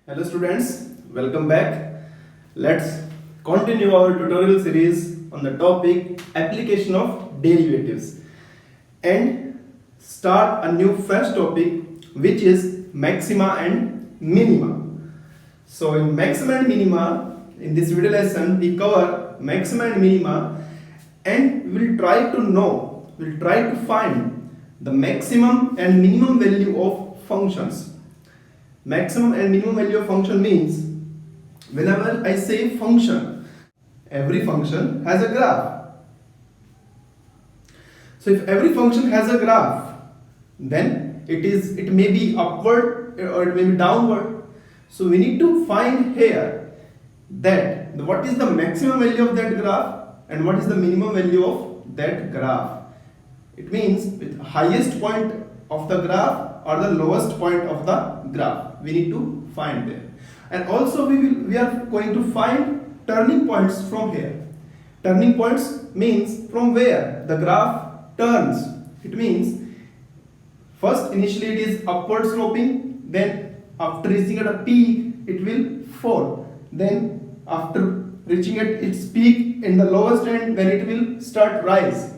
Hello students, welcome back. Let's continue our tutorial series on the topic application of derivatives and start a new fresh topic which is maxima and minima. So in maxima and minima, in this video lesson we cover maxima and minima and we'll try to find the maximum and minimum value of functions. Maximum and minimum value of function means whenever I say function, every function has a graph. So if every function has a graph, then it may be upward or it may be downward. So we need to find here that what is the maximum value of that graph and what is the minimum value of that graph. It means with highest point of the graph or the lowest point of the graph. We need to find them, and also we are going to find turning points from here. Turning points means from where the graph turns. It means first initially it is upward sloping, then after reaching at a peak it will fall, then after reaching at its peak in the lowest end then it will start rise.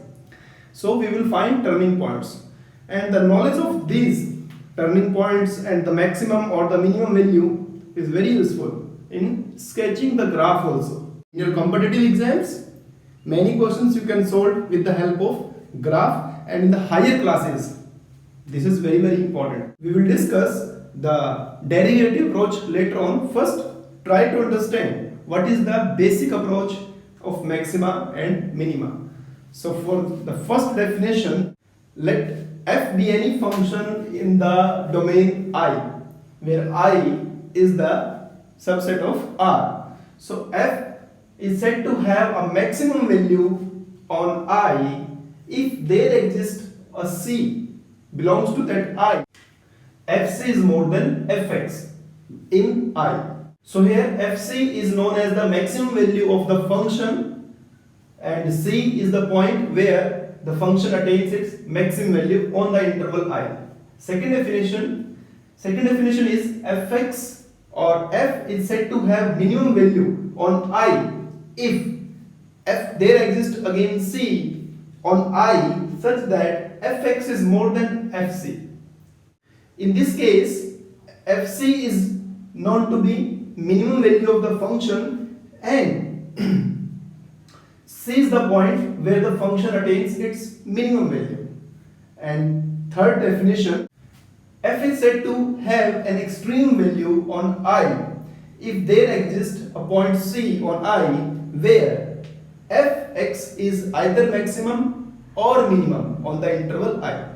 So we will find turning points, and the knowledge of these turning points and the maximum or the minimum value is very useful in sketching the graph also. In your competitive exams, many questions you can solve with the help of graph, and in the higher classes, this is very important. We will discuss the derivative approach later on. First, try to understand what is the basic approach of maxima and minima. So for the first definition, let f be any function in the domain I, where I is the subset of R. So f is said to have a maximum value on I if there exists a C belongs to that I. Fc is more than fx in I. So here fc is known as the maximum value of the function, and C is the point where the function attains its maximum value on the interval I. Second definition is fx or f is said to have minimum value on I if there exists again C on I such that fx is more than fc. In this case, fc is known to be minimum value of the function, and C is the point where the function attains its minimum value. And third definition, f is said to have an extreme value on I if there exists a point C on I where fx is either maximum or minimum on the interval I.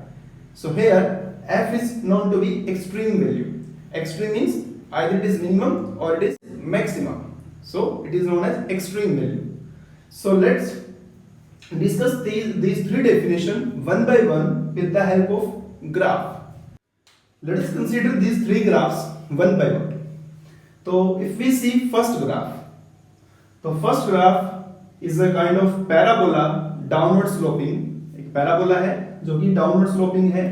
So here f is known to be extreme value. Extreme means either it is minimum or it is maximum. So it is known as extreme value. So let's discuss these three definitions one by one with the help of graph. Let us consider these three graphs one by one. So if we see first graph, the first graph is a kind of parabola downward sloping. एक parabola है जो कि downward sloping है.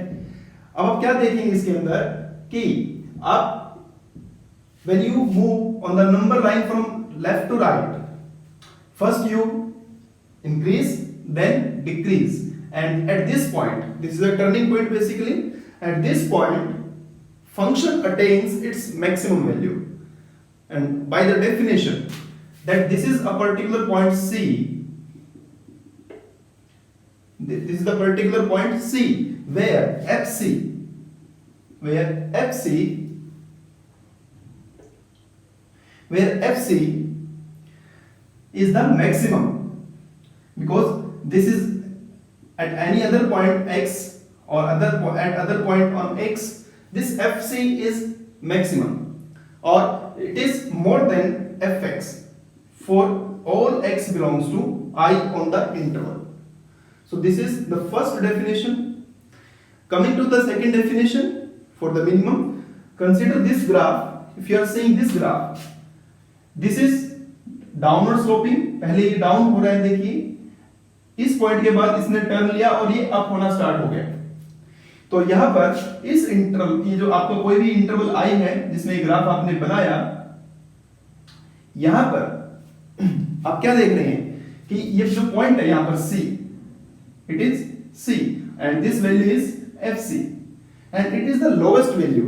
अब आप क्या देखेंगे इसके अंदर कि आप when you move on the number line from left to right, first you increase, then decrease, and at this point, this is a turning point basically, at this point function attains its maximum value, and by the definition that this is a particular point C, this is the particular point C where fc is the maximum, because this is at any other point x or at other point on x, this fc is maximum or it is more than fx for all x belongs to I on the interval. So this is the first definition. Coming to the second definition for the minimum, consider this graph. If you are seeing this graph, this is downward sloping, पहले ये down हो रहा है, देखिए इस point के बाद इसने टर्न लिया और ये अप होना स्टार्ट हो गया. तो यहाँ पर इस इंटरवल, ये जो आपको कोई भी इंटरवल आई है जिसमें ग्राफ आपने बनाया, यहां पर आप क्या देख रहे हैं कि ये जो पॉइंट है यहां पर C, it is C and this value is FC and it is the lowest value,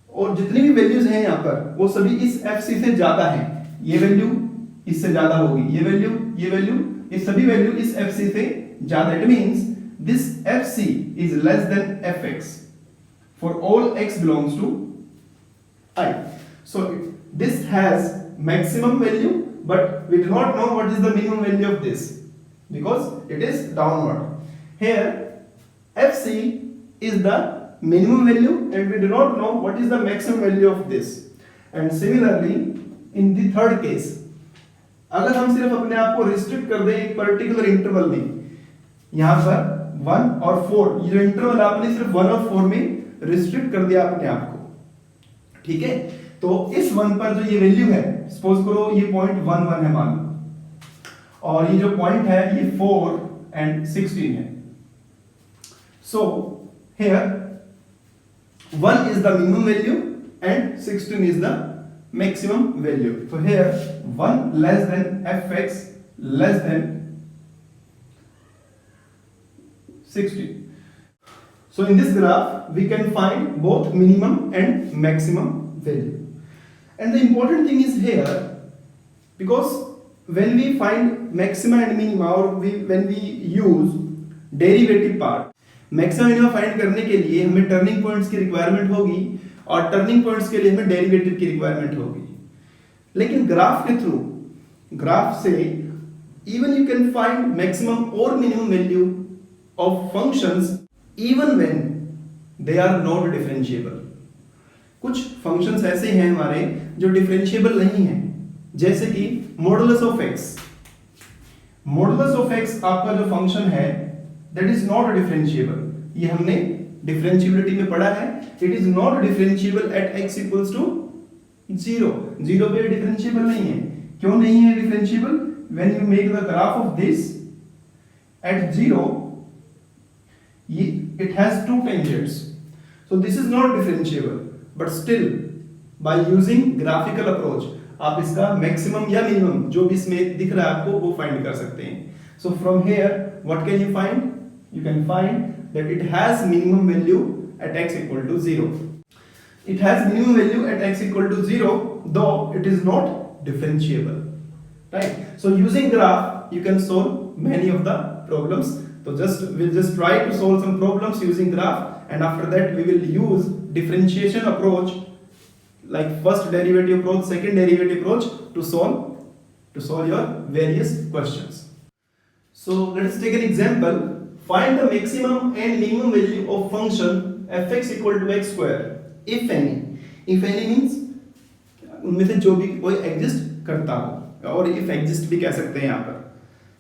और जितनी भी वैल्यूज हैं यहां पर वो सभी इस FC से ज्यादा हैं। ये वैल्यू इससे ज्यादा होगी, ये वैल्यू, ये सभी वैल्यू इस FC से ज्यादा। It means this FC is less than Fx for all x belongs to I. So this has maximum value, but we do not know what is the minimum value of this because it is downward. Here FC is the minimum value and we do not know what is the maximum value of this. And similarly in the third case, अगर हम सिर्फ अपने आप को restrict कर दें एक particular interval में, यहां पर 1 और 4, ये जो इंटरवल आपने सिर्फ 1 और 4 में रिस्ट्रिक्ट कर दिया अपने आप को, ठीक है। तो इस 1 पर जो ये वैल्यू है, सपोज करो ये पॉइंट 1 1 है मान लो, और ये जो पॉइंट है ये 4 एंड 16 है। So here 1 is the minimum value and 16 is the maximum value. So here 1 less than Fx less than 16. So in this graph we can find both minimum and maximum value. And the important thing is here, because when we find maxima and minima or when we use derivative part, maximum minimum find करने के लिए हमें turning points की requirement होगी और turning points के लिए हमें डेरिवेटिव की रिक्वायरमेंट होगी। लेकिन ग्राफ के थ्रू, ग्राफ से even you can find maximum और minimum value of functions even when they are not differentiable. कुछ फंक्शंस ऐसे हैं हमारे जो डिफरेंशिएबल नहीं हैं, जैसे कि modulus of x. Modulus of x आपका जो फंक्शन है that is not differentiable, ये हमने डिफरेंशिएबिलिटी में पढ़ा है। It is not differentiable at x equals to 0, 0 पे डिफरेंशिएबल नहीं है। क्यों नहीं है differentiable? When you make the graph of this at 0, it has two tangents, so this is not differentiable, but still by using graphical approach आप इसका maximum या minimum जो भी इसमें दिख रहा है आपको वो फाइंड कर सकते हैं। So from here what can you find? You can find that it has minimum value at x equal to 0. It has minimum value at x equal to 0, though it is not differentiable, right? So using graph you can solve many of the problems. So we'll just try to solve some problems using graph, and after that we will use differentiation approach like first derivative approach, second derivative approach to solve your various questions. So let's take an example. Find the maximum and minimum value of function fx equal to x square if any. If any means उनमें से जो भी कोई exist करता हो, और if exist भी कह सकते हैं यहाँ पर,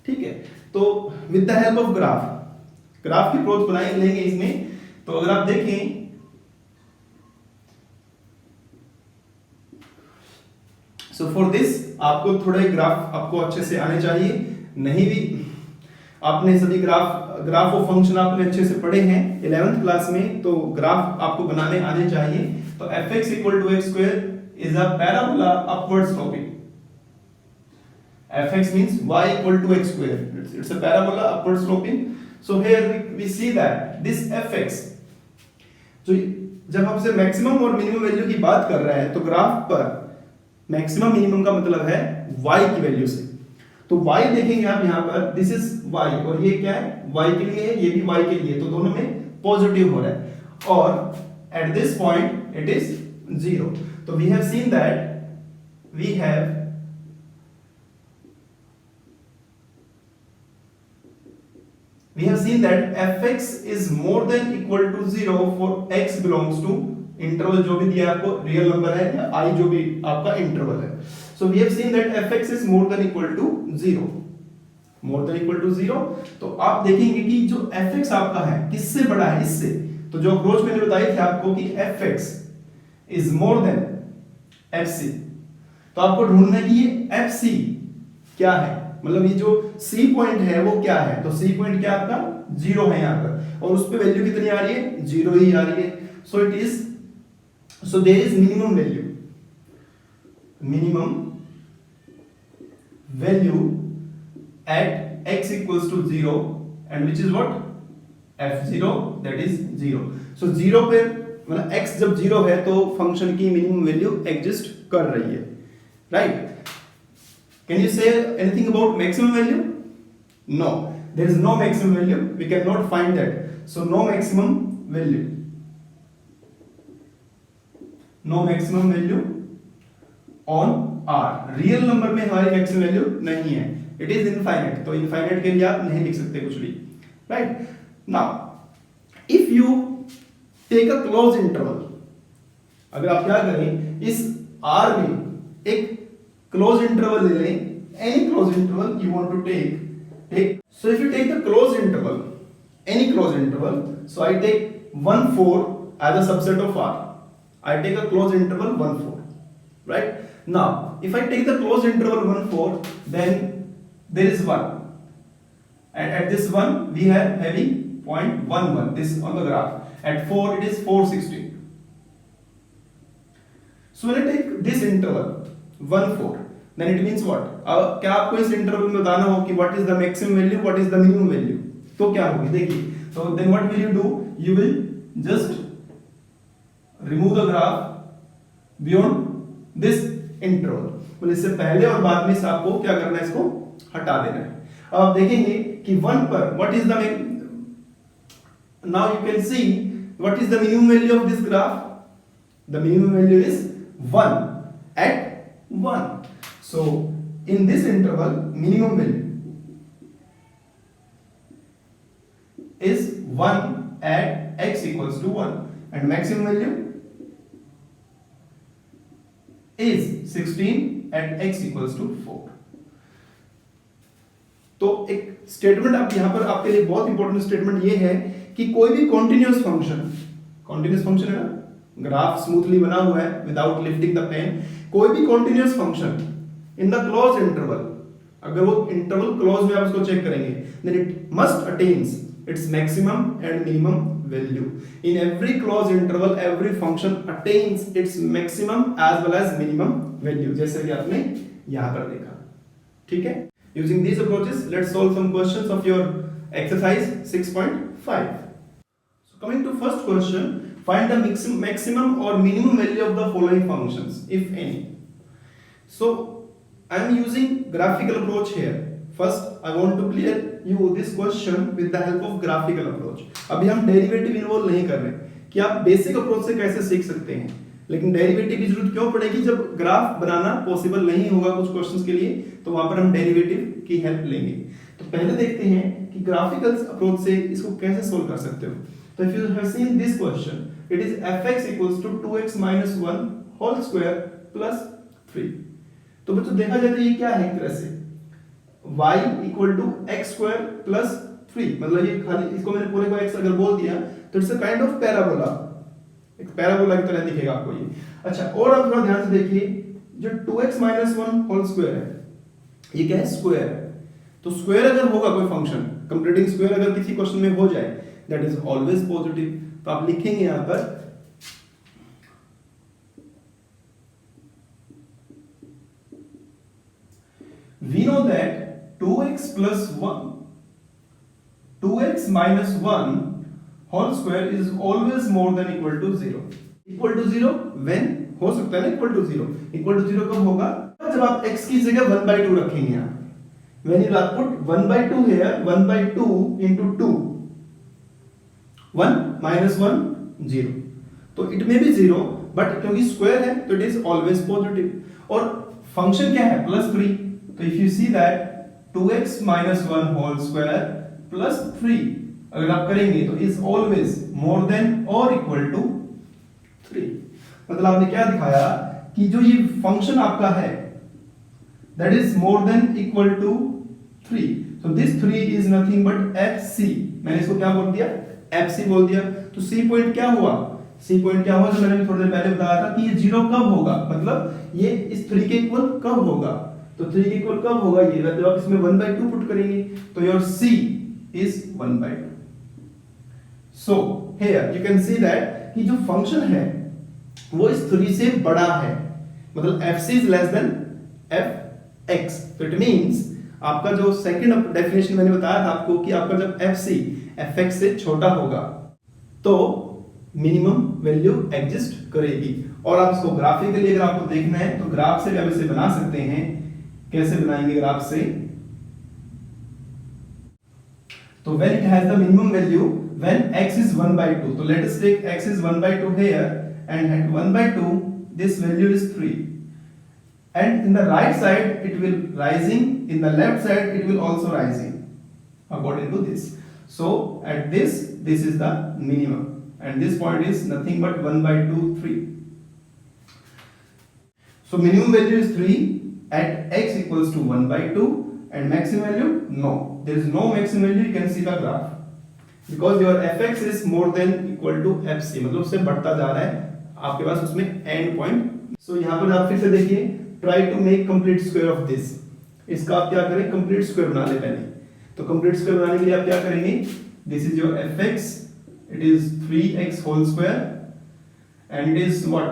ठीक है। तो with the help of graph की अप्रोच बनाए लेंगे इसमें। तो अगर आप देखें so for this आपको थोड़े ग्राफ आपको अच्छे से आने चाहिए, नहीं भी आपने सभी ग्राफ ऑफ फंक्शन आपने अच्छे से पढ़े हैं 11th क्लास में, तो ग्राफ आपको बनाने आने चाहिए। तो fx equal to x square is a parabola upward sloping. fx means y equal to x square. It's a parabola upward sloping. So here we see that this fx, जो जब हमसे मैक्सिमम और minimum value की बात कर रहा है तो ग्राफ पर मैक्सिमम मिनिमम का मतलब है y की वैल्यू से। तो y देखेंगे आप यहाँ पर, दिस इज y और ये क्या है, y के लिए है, ये भी y के लिए, तो दोनों में पॉजिटिव हो रहा है, और at this point it is 0। तो we have seen that we have seen that fx is more than equal to 0 for x belongs to interval जो भी दिया आपको रियल नंबर है या i जो भी आपका इंटरवल है। So we have seen that fx is more than equal to 0, more than equal to 0। तो आप देखेंगे कि जो fx आपका है किससे बड़ा है, इससे। तो जो अप्रोच मैंने बताई थी आपको कि fx is more than fc, तो आपको ढूंढना है कि ये fc क्या है, मतलब ये जो c पॉइंट है वो क्या है। तो c पॉइंट क्या आपका जीरो है यहाँ पर, और उस पे वैल्यू कितनी आ रही है, जीरो ही आ रही है. So it is, so there is minimum value at x equals to 0, and which is what, f0, that is 0. so 0 पे मतलब x जब 0 है तो फंक्शन की मिनिमम वैल्यू एग्जिस्ट कर रही है, right. Can you say anything about maximum value? No, there is no maximum value, we can not find that. So no maximum value, no maximum value on R. Real number में हमारी maximum value नहीं है, it is infinite. तो infinite के लिए आप नहीं लिख सकते कुछ भी, right. Now if you take a close interval, अगर आप क्या करें, इस आर में एक क्लोज इंटरवल ले लें, any close interval you want to take. So if you take the close interval, any close interval, so I take 1 4 as a subset of R. I take a closed interval 1 4, right? Now if I take the closed interval 1 4, then there is 1, and at this 1 we are having point 1 1, this on the graph. At 4 it is 4 16. So when I take this interval 1 4, then it means what? क्या आपको इस interval में बताना हो कि what is the maximum value, what is the minimum value? तो क्या होगी, देखिए. So then what will you do? You will just remove the graph beyond this interval. मतलब इससे पहले और बाद में से आपको क्या करना है, इसको हटा देना है. अब आप देखेंगे कि 1 पर what is the, now you can see what is the minimum value of this graph. The minimum value is 1 at 1. So in this interval minimum value is 1 at x equals to 1, and maximum value is 16 at x equals to 4. तो एक statement आप यहां पर आपके लिए बहुत important statement ये है कि कोई भी कॉन्टिन्यूअस फंक्शन है ना, ग्राफ स्मूथली बना हुआ है विदाउट लिफ्टिंग द पेन, कोई भी continuous function in the close interval, अगर वो इंटरवल क्लोज में आप उसको चेक करेंगे, then it must attains its maximum and minimum value. In every closed interval every function attains its maximum as well as minimum value, जैसे कि आपने यहाँ पर देखा, ठीक है. Using these approaches let's solve some questions of your exercise 6.5. So coming to first question, find the maximum or minimum value of the following functions if any. So I am using graphical approach here. First I want to clear you this question with the help of graphical approach. अभी हम derivative involve नहीं कर रहे कि आप basic approach से कैसे सीख सकते हैं, लेकिन डेरिवेटिव की जरूरत क्यों पड़ेगी, जब ग्राफ बनाना पॉसिबल नहीं होगा कुछ क्वेश्चंस के लिए, तो वहां पर हम डेरिवेटिव की हेल्प लेंगे. तो पहले देखते हैं कि ग्राफिकल अप्रोच से इसको कैसे सोल्व कर सकते हो. तो if you have seen this question, it is fx equals to 2x minus 1 whole square plus 3. तो बच्चों देखा जाए तो ये क्या है, एक तरह से y equal to x square plus 3, मतलब ये खाली इसको मैंने पूरे को x अगर बोल दिया तो it's a kind of parabola, एक पैराबोला की तरह दिखेगा आपको ये. अच्छा, और आप थोड़ा ध्यान से देखिए, जो 2x minus 1 whole square है, ये क्या है, स्क्वायर है. तो स्क्वायर अगर होगा कोई फंक्शन, कंप्लीटिंग स्क्वायर अगर किसी क्वेश्चन में हो जाए, दैट इज ऑलवेज पॉजिटिव. तो आप लिखेंगे यहां पर we know that 2x plus 1 2x minus 1 whole square is always more than equal to 0. Equal to 0 when हो सकता है ना equal to 0. Equal to 0 कब होगा, जब आप x की जगह 1/2 रखेंगे यहाँ. When you put 1/2 here, 1/2 into 2, 1 minus 1 0. तो it may be 0, but क्योंकि स्क्वायर है तो it is always positive. और फंक्शन क्या है, +3. तो if you see that 2x minus 1 whole square plus 3 अगर आप करेंगे तो is always more than or equal to 3. मतलब आपने क्या दिखाया कि जो ये फंक्शन आपका है that is more than equal to 3. So this 3 is nothing but fc. मैंने इसको क्या बोल दिया, fc बोल दिया. तो c पॉइंट क्या हुआ, c पॉइंट क्या हुआ, जो मैंने थोड़ी देर पहले बताया था कि ये 0 कब होगा, मतलब ये इस 3 के इक्वल कब होगा. तो 3 के इक्वल कब होगा, ये जब आप इसमें 1/2 पुट करेंगे तो your c is 1/2. So here you can see that कि जो फंक्शन है वो इस 3 से बड़ा है, मतलब fc is less than fx। तो इट मींस आपका जो सेकंड डेफिनेशन मैंने बताया था आपको कि आपका जब fc fx से छोटा होगा तो मिनिमम वैल्यू एग्जिस्ट करेगी। और आप इसको ग्राफिकली अगर आपको देखना है तो ग्राफ से भी आप इसे बना सकते हैं। कैसे बनाएंगे ग्राफ से? तो when it has the minimum value when x is 1 by 2, so let us take x is 1 by 2 here, and at 1 by 2 this value is 3, and in the right side it will rising, in the left side it will also rising according to this. So at this is the minimum, and this point is nothing but 1 by 2 3. So minimum value is 3 at x equals to 1 by 2, and maximum value, no, there is no maximum value. You can see the graph because your fx is more than equal to fc, मतलब उससे बढ़ता जा रहा है, आपके पास उसमें and point. सो यहाँ पर आप फिर से देखिए, try to make complete square of this. इसका आप क्या करें, कंप्लीट स्क्वायर बना ले पहले। तो कंप्लीट स्क्वायर बनाने के लिए आप क्या करेंगे, this is your fx, it is 3x whole square and it is what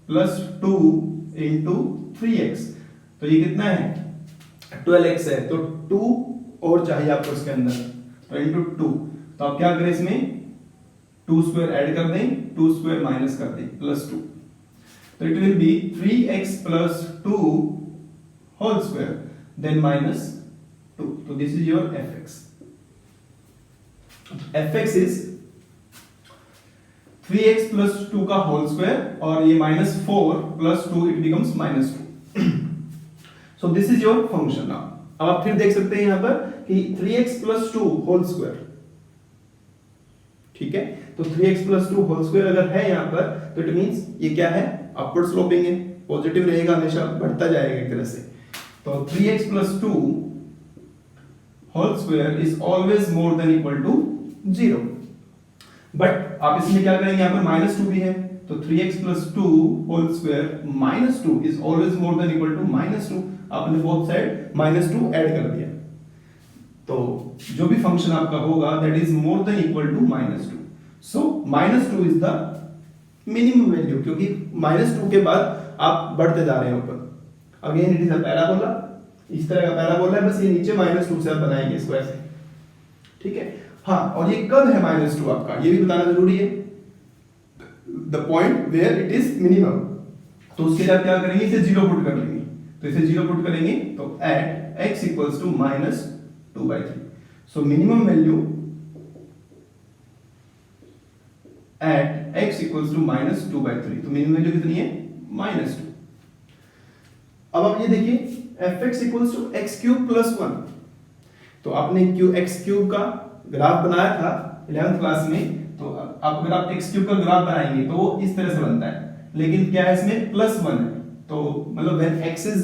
plus 2 into 3x। तो ये कितना है, 12x है, तो 2 और चाहिए आपको इसके अंदर, तो इंटू 2। तो आप क्या करें, इसमें 2 स्क्वायर ऐड कर दें, 2 स्क्वायर माइनस कर दें, प्लस 2। तो it will be 3x plus 2 whole square then minus 2। तो this is your fx। fx is 3x plus 2 का होल स्क्वायर, और ये minus 4 plus 2 it becomes minus 2। So this is your function. Now अब आप फिर देख सकते हैं यहां पर कि 3x प्लस 2 होल स्क्वायर, ठीक है। तो 3x प्लस 2 होल स्क्वायर अगर है यहां पर, तो इट मींस ये क्या है, अपवर्ड स्लोपिंग है, पॉजिटिव रहेगा, हमेशा बढ़ता जाएगा एक तरह से। तो 3x plus 2 whole square is always more than equal to 0। But आप इसमें क्या करेंगे, यहां पर माइनस 2 भी है, तो 3x plus 2 whole square minus 2 is always more than equal to minus 2। आपने बोथ साइड माइनस 2 ऐड कर दिया, तो जो भी फंक्शन आपका होगा that is more than equal to minus 2। So minus 2 is the minimum value, क्योंकि माइनस 2 के बाद आप बढ़ते जा रहे हैं ऊपर। Again it is a parabola, इस तरह का पैराबोला है, बस ये नीचे माइनस 2 से आप बनाएंगे इसको ऐसे, ठीक है। हाँ, और ये कब है माइनस 2 आपका, ये भी बताना जरूरी है, the point where it is minimum. तो उसके लिए आप क्या करेंगे, इसे 0 पुट कर लेंगे। तो इसे 0 पुट करेंगे तो at x equals to minus 2 by 3। So minimum value at x equals to minus 2 by 3। तो मिनिमम वैल्यू कितनी है, माइनस 2। अब आप ये देखिए fx equals to x cube plus 1। तो आपने x क्यूब का ग्राफ बनाया था 11th क्लास में, तो अब अगर आप x क्यूब का ग्राफ बनाएंगे तो वो इस तरह से बनता है, लेकिन क्या है इसमें प्लस 1 है, तो मतलब when x is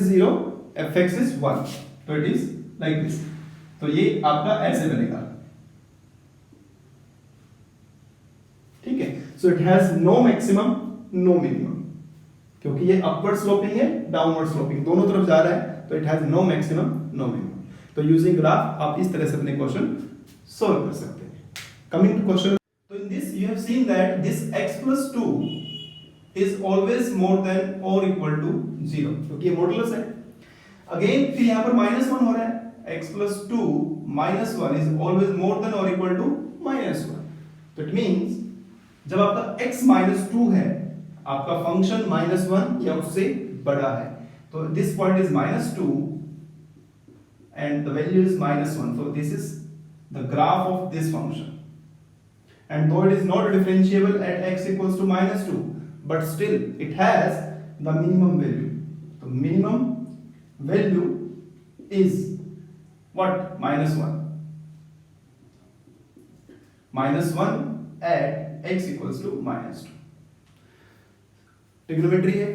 0 fx is 1, तो इट इज लाइक दिस। तो ये आपका ऐसे बनेगा, ठीक है। So it has no maximum no minimum, क्योंकि ये अपवर्ड स्लोपिंग है, डाउनवर्ड स्लोपिंग, दोनों तरफ जा रहा है, तो it has no maximum no minimum. तो यूजिंग ग्राफ आप इस तरह से अपने क्वेश्चन सॉल्व कर सकते हैं। कमिंग टू क्वेश्चन, तो in this you have seen that this x plus 2 is always more than or equal to 0, क्योंकि ये मॉडुलस है। अगेन फिर यहाँ पर माइनस 1 हो रहा है, x plus 2 minus 1 is always more than or equal to minus 1। तो इट मीन्स जब आपका x minus 2 है, आपका फंक्शन minus 1 या उससे बड़ा है, तो this point is minus 2 and the value is minus 1, so this is the graph of this function, and though it is not differentiable at x equals to minus 2, but still it has the minimum value. The minimum value is what? Minus 1. Minus 1 at x equals to minus 2. Trigonometry है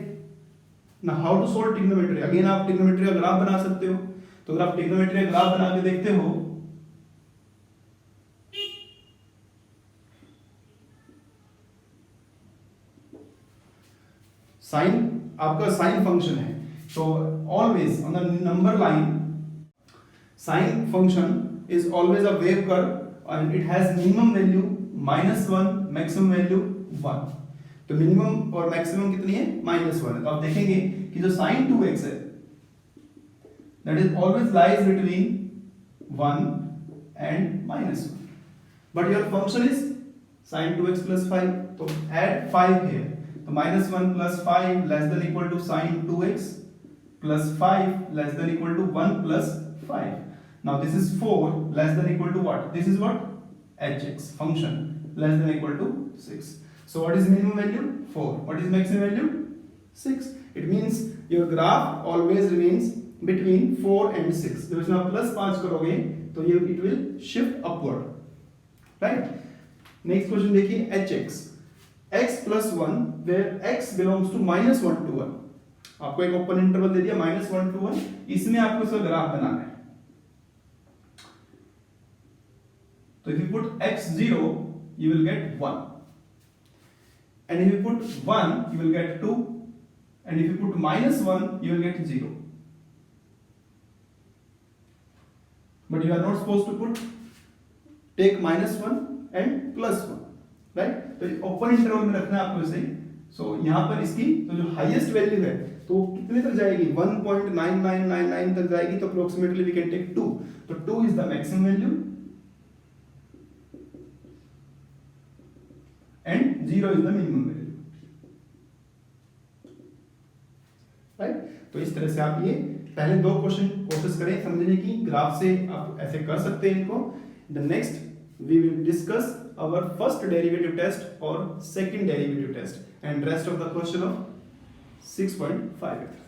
ना, how to solve trigonometry? Again आप trigonometry का graph बना सकते हो। तो अगर आप trigonometry का ग्राफ बना के देखते हो, साइन आपका साइन फंक्शन है, तो always on the number line sine function is always a wave curve and it has minimum value -1, maximum value 1. तो मिनिमम और मैक्सिमम कितनी है? -1 है। तो आप देखेंगे कि जो sin 2x है that is always lies between 1 and -1, but your function is sin 2x plus 5, तो add 5 here, तो -1 plus 5 less than equal to sin 2x plus 5 less than equal to 1 plus 5. Now this is 4 less than equal to what? This is what? Hx function less than equal to 6. So what is minimum value? 4. What is maximum value? 6. It means your graph always remains between 4 and 6. जब इसमें आप +5 करोगे तो ये it will shift upward, right? Next question देखिए hx, x plus 1 where x belongs to -1 to 1. आपको एक open interval दे दिया -1 to 1, इसमें आपको इसका ग्राफ बनाना है। तो if you put x0 you will get 1, and if you put 1 you will get 2, and if you put -1 you will get 0. But you are not supposed to put take -1 and +1, right? तो open interval में रखना है आपको इसे। सो यहाँ पर इसकी तो जो हाईएस्ट वैल्यू है तो कितने तक जाएगी? 1.9999 तक जाएगी, तो अप्रोक्सीमेटली वी कैन टेक 2, तो 2 is the maximum value and 0 is the minimum value, right? तो इस तरह से आप ये पहले 2 क्वेश्चन कोशिश करें समझने की, ग्राफ से आप ऐसे कर सकते हैं इनको। The next we will discuss our first derivative test or second derivative test and rest of the question of 6.5.